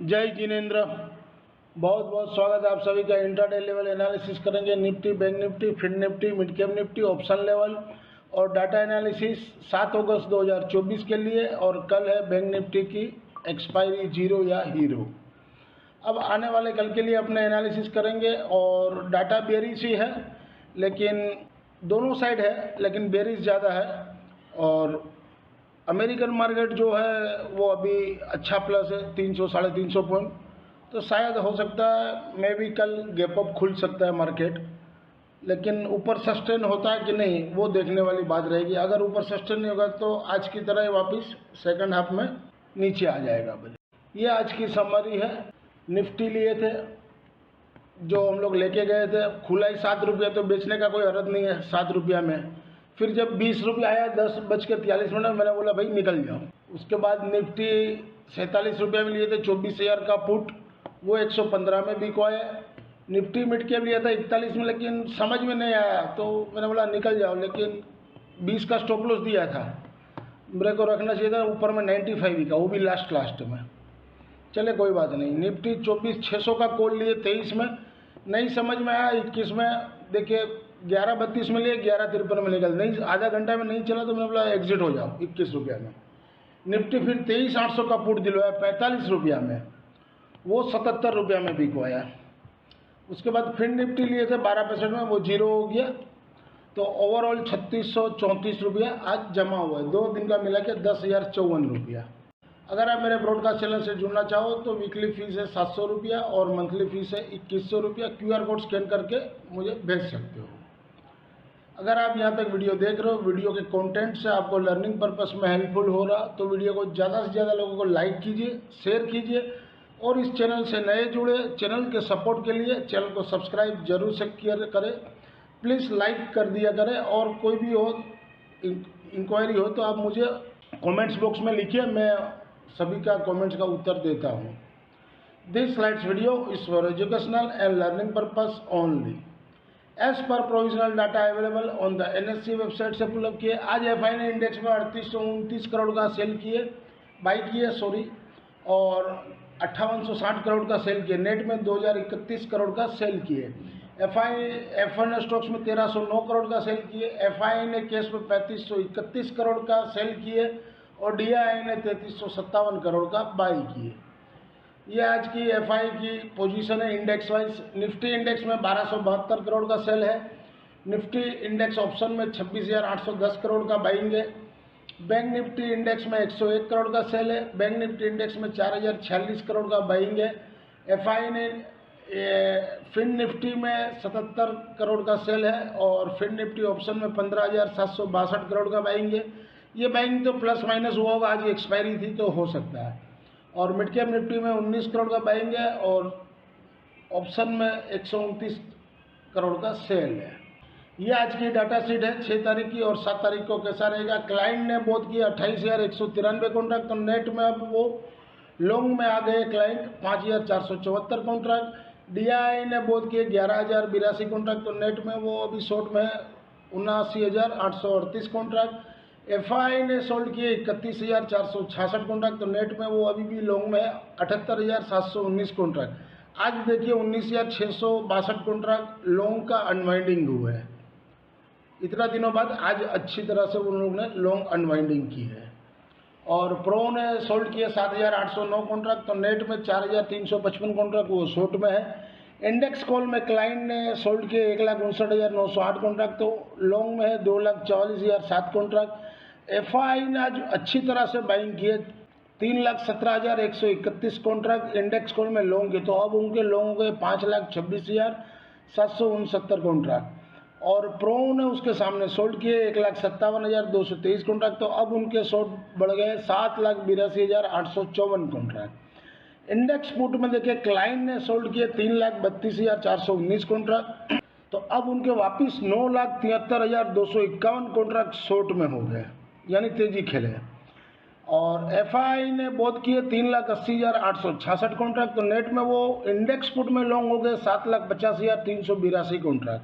जय जिनेन्द्र। बहुत बहुत स्वागत है आप सभी का। इंट्राडे लेवल एनालिसिस करेंगे Nifty, bank Nifty, fin Nifty, mid cap Nifty, option level और डाटा एनालिसिस 7 अगस्त 2024 के लिए। और कल है बैंक निफ्टी की एक्सपायरी 0 या हीरो। अब आने वाले कल के लिए अपने एनालिसिस करेंगे और डाटा बेरिश ही है, लेकिन दोनों साइड है, लेकिन बेरिश ज़्यादा है। और अमेरिकन मार्केट जो है वो अभी अच्छा प्लस है 300 साढ़े 300 पॉइंट, तो शायद हो सकता है मे भी कल गैप अप खुल सकता है मार्केट, लेकिन ऊपर सस्टेन होता है कि नहीं वो देखने वाली बात रहेगी। अगर ऊपर सस्टेन नहीं होगा तो आज की तरह वापस सेकंड हाफ में नीचे आ जाएगा। ये आज की समरी है। निफ्टी लिए थे जो हम लोग लेके गए थे, खुला ही 7 रुपया, तो बेचने का कोई हरज नहीं है 7 रुपया में। फिर जब 20 रुपया आया 10:43 में, मैंने बोला भाई निकल जाओ। उसके बाद निफ्टी 47 रुपये में लिए थे 24,000 का पुट, वो 115 में बिकवाया। निफ्टी मिड कैप लिया था 41 में, लेकिन समझ में नहीं आया तो मैंने बोला निकल जाओ, लेकिन 20 का स्टॉप लॉस दिया था, मेरे को रखना चाहिए था ऊपर में 95 का, वो भी लास्ट में। चले कोई बात नहीं। निफ्टी 24,600 का कॉल लिए 23 में, नहीं समझ में आया 21 में। देखिए 11:32 में लिए 11:53 में निकल, नहीं आधा घंटा में नहीं चला तो मैंने बोला एग्जिट हो जाओ 21 रुपया में। निफ्टी फिर 23,800 का पुट दिलवाया 45 रुपया में, वो 77 रुपया में बिकवाया। उसके बाद फिर निफ्टी लिए थे 12% में, वो 0 हो गया। तो ओवरऑल 3634 रुपया आज जमा हुआ है। 2 दिन का मिला के 10,054 रुपया। अगर आप मेरे ब्रॉडकास्ट चैनल से जुड़ना चाहो तो वीकली फीस है 700 रुपया और मंथली फीस है 2100 रुपया। QR कोड स्कैन करके मुझे भेज सकते हो। अगर आप यहाँ तक वीडियो देख रहे हो, वीडियो के कंटेंट से आपको लर्निंग पर्पस में हेल्पफुल हो रहा, तो वीडियो को ज़्यादा से ज़्यादा लोगों को लाइक कीजिए, शेयर कीजिए। और इस चैनल से नए जुड़े, चैनल के सपोर्ट के लिए चैनल को सब्सक्राइब जरूर से करें। प्लीज़ लाइक कर दिया करें। और कोई भी हो इंक्वायरी हो तो आप मुझे कमेंट्स बॉक्स में लिखिए, मैं सभी का कमेंट्स का उत्तर देता हूँ। This slides video is for educational and learning purpose only. As per provisional data available on the NSE website से पुल अप किए। आज FI ने इंडेक्स में 3829 करोड़ का सेल किए, बाई किए और 5860 करोड़ का सेल किए। नेट में 2031 करोड़ का सेल किए। F1 स्टॉक्स में 1309 करोड़ का सेल किए। FI ने कैश में 3531 करोड़ का सेल किए और DII ने 3357 करोड़ का बाई किए। ये आज की FI की पोजीशन है इंडेक्स वाइज। निफ्टी इंडेक्स में 1272 करोड़ का सेल है। निफ्टी इंडेक्स ऑप्शन में 26,810 करोड़ का बाइंग है। बैंक निफ्टी इंडेक्स में 101 करोड़ का सेल है। बैंक निफ्टी इंडेक्स में 4,046 करोड़ का बाइंग है। FI ने फिन निफ्टी में 77 करोड़ का सेल है और फिन निफ्टी ऑप्शन में 15,762 करोड़ का बाइंग है। ये बाइंग तो प्लस माइनस हुआ होगा, आज एक्सपायरी थी तो हो सकता है। और मिड कैप निफ्टी में 19 करोड़ का बाइंग है और ऑप्शन में 129 करोड़ का सेल है। ये आज की डाटा शीट है 6 तारीख की। और 7 तारीख को कैसा रहेगा? क्लाइंट ने बहुत किया 28,193 कॉन्ट्रैक्ट, तो नेट में अब वो लॉन्ग में आ गए क्लाइंट 5,474 कॉन्ट्रैक्ट। DII ने बहुत किए 11,082 कॉन्ट्रैक्ट, तो नेट में वो अभी शॉर्ट में है 79,838 कॉन्ट्रैक्ट। FI ने सोल्ड किए 31,466 कॉन्ट्रैक्ट, तो नेट में वो अभी भी लॉन्ग में है 78,719 कॉन्ट्रैक्ट। आज देखिए 19,662 कॉन्ट्रैक्ट लॉन्ग का अनवाइंडिंग हुआ है। इतना दिनों बाद आज अच्छी तरह से उन लोगों ने लॉन्ग अनवाइंडिंग की है। और प्रो ने सोल्ड किए 7,809 कॉन्ट्रैक्ट, तो नेट में 4,355 कॉन्ट्रैक्ट वो शॉर्ट में है। इंडेक्स कॉल में क्लाइंट ने सोल्ड किए 1,59,908 कॉन्ट्रैक्ट, तो लॉन्ग में है 2,44,007 कॉन्ट्रैक्ट। FI ने आज अच्छी तरह से बाइंग किए 3,17,131 कॉन्ट्रैक्ट इंडेक्स कॉल में लॉन्ग के, तो अब उनके लॉन्ग हो गए 5,26,769 कॉन्ट्रैक्ट। और प्रो ने उसके सामने सोल्ड किए 1,57,223 कॉन्ट्रैक्ट, तो अब उनके शॉर्ट बढ़ गए 7,82,854 कॉन्ट्रैक्ट। इंडेक्स पुट में देखिए क्लाइंट ने सोल्ड किए 3,32,419 कॉन्ट्रैक्ट, तो अब उनके वापस 9,73,251 कॉन्ट्रैक्ट शॉर्ट में हो गए, यानी तेजी खेले। और FI ने बहुत किए 3,80,866 कॉन्ट्रैक्ट, तो नेट में वो इंडेक्स पुट में लॉन्ग हो गए 7,50,382 कॉन्ट्रैक्ट।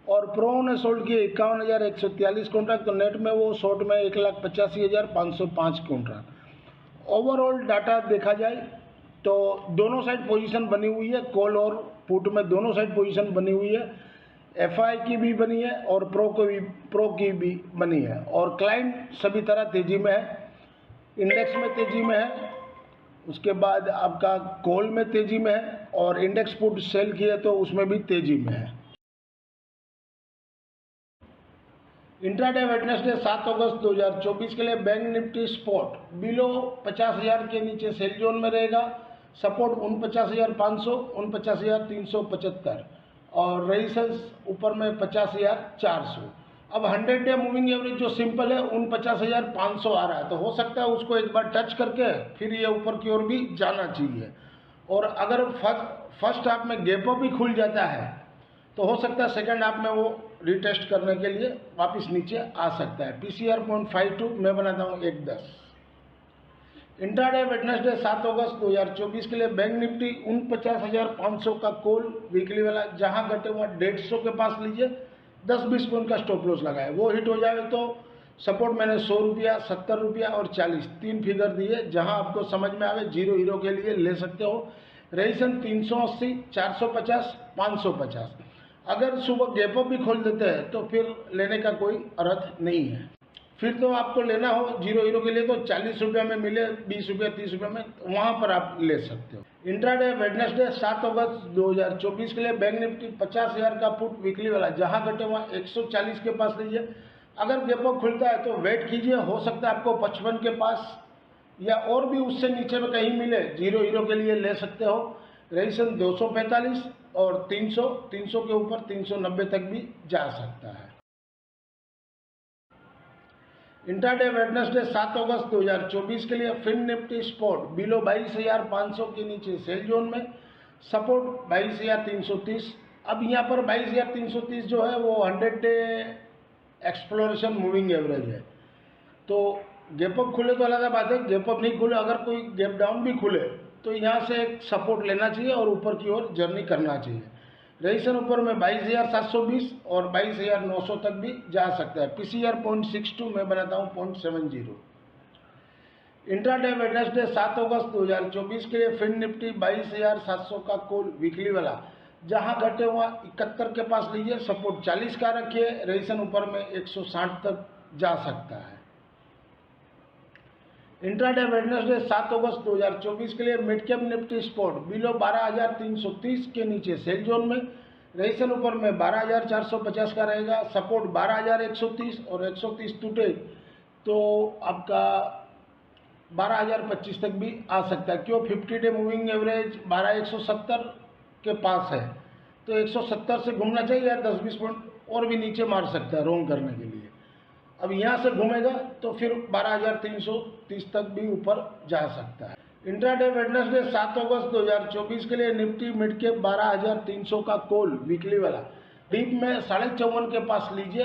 और प्रो ने सोल्ड किए 51,143 कॉन्ट्रैक्ट, तो नेट में वो शॉर्ट में 1,85,505 कॉन्ट्रैक्ट। ओवरऑल डाटा देखा जाए तो दोनों साइड पोजीशन बनी हुई है, कॉल और पुट में दोनों साइड पोजीशन बनी हुई है। एफआई की भी बनी है और प्रो की भी बनी है, और क्लाइंट सभी तरह तेजी में है, इंडेक्स में तेजी में है, उसके बाद आपका कॉल में तेजी में है, और इंडेक्स पुट सेल किए तो उसमें भी तेजी में है। इंट्राडे वेडनेसडे 7 अगस्त 2024 के लिए बैंक निफ्टी स्पॉट बिलो 50,000 के नीचे सेल जोन में रहेगा, सपोर्ट 49,500, 49,375 और रेजिस्टेंस ऊपर में 50,400। अब 100 डे मूविंग एवरेज जो सिंपल है 49,500 आ रहा है, तो हो सकता है उसको एक बार टच करके फिर ये ऊपर की ओर भी जाना चाहिए। और अगर फर्स्ट हाफ में गैप अप भी खुल जाता है तो हो सकता है सेकंड हाफ में वो रिटेस्ट करने के लिए वापस नीचे आ सकता है। पीसीआर 0.52 मैं बनाता हूँ 1.10। इंट्राडे वेडनेसडे 7 अगस्त 2024 के लिए बैंक निफ्टी 49,500 का कॉल वीकली वाला, जहां घटे हुआ 150 के पास लीजिए, 10-20 पॉइंट का स्टॉप लॉस लगाए, वो हिट हो जाए तो सपोर्ट मैंने 100 रुपया, 70 रुपया और 40 तीन फिगर दिए, जहां आपको समझ में आवे जीरो हीरो के लिए ले सकते हो। रेजिस्टेंस 380, 450, 550। अगर सुबह गैप अप भी खोल देते हैं तो फिर लेने का कोई अर्थ नहीं है। फिर तो आपको लेना हो जीरो हीरो के लिए तो 40 रुपये में मिले, 20 रुपये 30 रुपये में, वहां पर आप ले सकते हो। इंट्राडे वेडनेसडे 7 अगस्त 2024 के लिए बैंक निफ्टी 50,000 का पुट वीकली वाला, जहां घटे वहां 140 के पास लीजिए। अगर गैप अप खुलता है तो वेट कीजिए, हो सकता है आपको 55 के पास या और भी उससे नीचे में कहीं मिले, जीरो हीरो के लिए ले सकते हो। रेजिस्टेंस 245 और 300 के ऊपर 390 तक भी जा सकता है। इंट्राडे वेडनेसडे 7 अगस्त 2024 के लिए फिन निफ्टी स्पॉट बिलो 22,500 के नीचे सेल जोन में, सपोर्ट 22,330। अब यहाँ पर 22,330 जो है वो 100 डे एक्सप्लोरेशन मूविंग एवरेज है, तो गैप अप खुले तो अलग बात है, गैप अप नहीं खुले, अगर कोई गैप डाउन भी खुले तो यहाँ से एक सपोर्ट लेना चाहिए और ऊपर की ओर जर्नी करना चाहिए। रेजिस्टेंस ऊपर में 22,720 और 22,900 तक भी जा सकता है। पीसीआर 0.62 मैं बनाता हूँ 0.70। इंट्राडे वेडनेसडे 7 अगस्त 2024 के लिए फिन निफ्टी 22,700 का कॉल वीकली वाला, जहां घटे हुआ 71 के पास लीजिए, सपोर्ट 40 का रखिए, रेजिस्टेंस ऊपर में 160 तक जा सकता है। इंट्राडे वेडनेसडे 7 अगस्त 2024 के लिए mid cap Nifty spot below 12,330 के नीचे सेल जोन में, रेजिस्टेंस ऊपर में 12,450 का रहेगा, सपोर्ट 12,130 और 130 टूटे तो आपका 12,025 तक भी आ सकता है। क्यों? 50 डे मूविंग एवरेज 12,170 के पास है, तो 170 से घूमना चाहिए या 10-20 पॉइंट और भी नीचे मार सकता है रोंग करने के लिए। अब यहाँ से घूमेगा तो फिर 12,330 तक भी ऊपर जा सकता है। इंट्राडे वेडनेसडे 7 अगस्त 2024 के लिए निफ्टी मिड कैप 12,300 का कॉल वीकली वाला, डीप में 54.5 के पास लीजिए।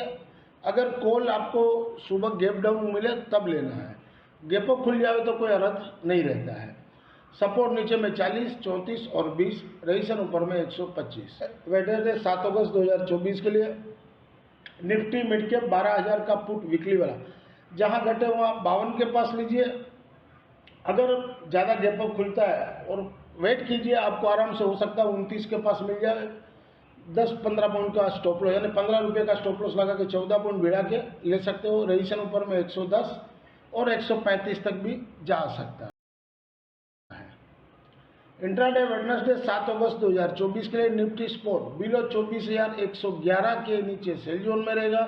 अगर कॉल आपको सुबह गैप डाउन मिले तब लेना है, गैप अप खुल जाए तो कोई अर्थ नहीं रहता है। सपोर्ट नीचे में 40, 34 और 20, रेजिस्टेंस ऊपर में 125। वेडनेसडे 7 अगस्त 2024 के लिए निफ्टी मिड कैप 12,000 का पुट वीकली वाला, जहां घटे वहाँ 52 के पास लीजिए। अगर ज़्यादा गैप अप खुलता है और वेट कीजिए, आपको आराम से हो सकता है 29 के पास मिल जाए। 10-15 पॉइंट का स्टॉप लॉस, यानी 15 रुपये का स्टॉप लॉस लगा के 14 पॉइंट भिड़ा के ले सकते हो। रेजिस्टेंस ऊपर में 110 और 135 तक भी जा सकता है। इंट्राडे वेडनेसडे 7 अगस्त 2024 के लिए निफ्टी स्पॉट बिलो 24,111 के नीचे सेल जोन में रहेगा,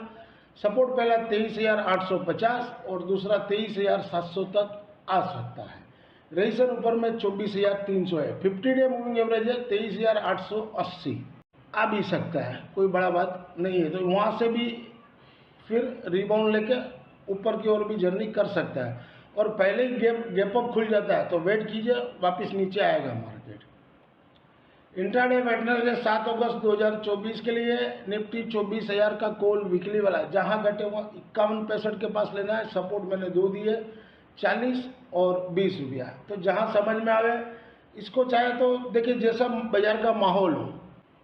सपोर्ट पहला 23,850 और दूसरा 23,700 तक आ सकता है। रेजिस्टेंस ऊपर में 24,300 है। 50 डे मूविंग एवरेज है 23,880, आ भी सकता है, कोई बड़ा बात नहीं है, तो वहाँ से भी फिर रिबाउंड लेके ऊपर की ओर भी जर्नी कर सकता है। और पहले ही गैप अप खुल जाता है तो वेट कीजिए, वापस नीचे आएगा मार्केट। इंट्राडे वेडनेसडे 7 अगस्त 2024 के लिए निफ्टी 24,000 का कॉल वीकली वाला, जहां घटे हुआ 51-65 के पास लेना है, सपोर्ट मैंने दो दिए 40 और 20 रुपया। तो जहां समझ में आवे इसको, चाहे तो देखिए जैसा बाजार का माहौल हो,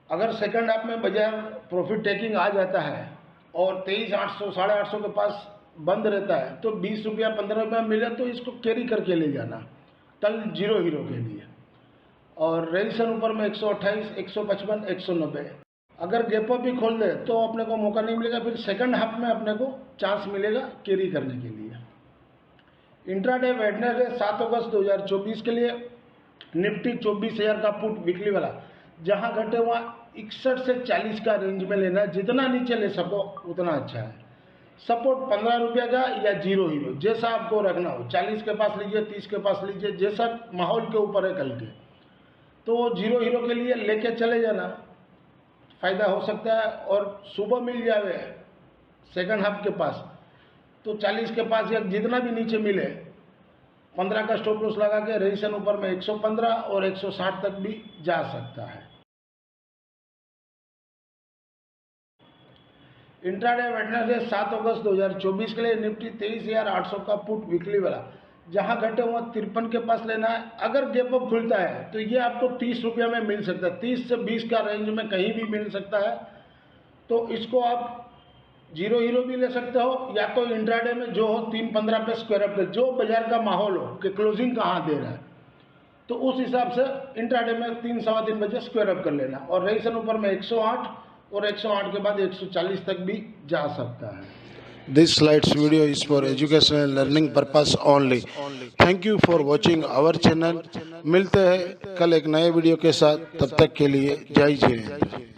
अगर सेकंड हाफ में बाजार प्रॉफिट टेकिंग आ जाता है और 23,800 850 के पास बंद रहता है तो 20 रुपया 15 रुपया मिले तो इसको कैरी करके ले जाना कल जीरो हीरो के लिए। और रेजिस्ट्रेशन ऊपर में 128, 155, 190। अगर गैप अप भी खोल दे तो अपने को मौका नहीं मिलेगा, फिर सेकंड हाफ में अपने को चांस मिलेगा कैरी करने के लिए। इंट्राडे वेडनेसडे 7 अगस्त 2024 के लिए निफ्टी 24,000 का पुट वीकली वाला, जहां घटे वहां 61 से 40 का रेंज में लेना है। जितना नीचे ले सको उतना अच्छा है। सपोर्ट 15 रुपये का या जीरो हीरो, जैसा आपको रखना हो, 40 के पास लीजिए, 30 के पास लीजिए, जैसा माहौल के ऊपर है कल के। तो जीरो हीरो के लिए लेके चले जाना, फायदा हो सकता है। और सुबह मिल जावे सेकंड हाफ के पास तो 40 के पास या जितना भी नीचे मिले 15 का स्टॉप लॉस लगा के रेजिस्ट्रेशन ऊपर में 115 और 160 तक भी जा सकता है। इंट्राडे वेडनेसडे 7 अगस्त 2024 के लिए निफ्टी 23,800 का पुट वीकली वाला, जहां घटे हुआ 53 के पास लेना है। अगर गैप अप खुलता है तो ये आपको 30 रुपये में मिल सकता है, 30 से 20 का रेंज में कहीं भी मिल सकता है। तो इसको आप जीरो हीरो भी ले सकते हो, या तो इंट्राडे में जो हो 315 पे स्क्वायर अप, जो बाजार का माहौल हो कि क्लोजिंग कहाँ दे रहा है, तो उस हिसाब से इंट्राडे में 3 सवा 3 बजे स्क्वायर अप कर लेना। और रेजिस्ट्रेशन ऊपर में 108 और 108 के बाद 140 तक भी जा सकता है। This slides video is for educational and learning purpose only. Thank you for watching our channel. मिलते हैं कल एक नए वीडियो के साथ, तब तक के लिए जय जय।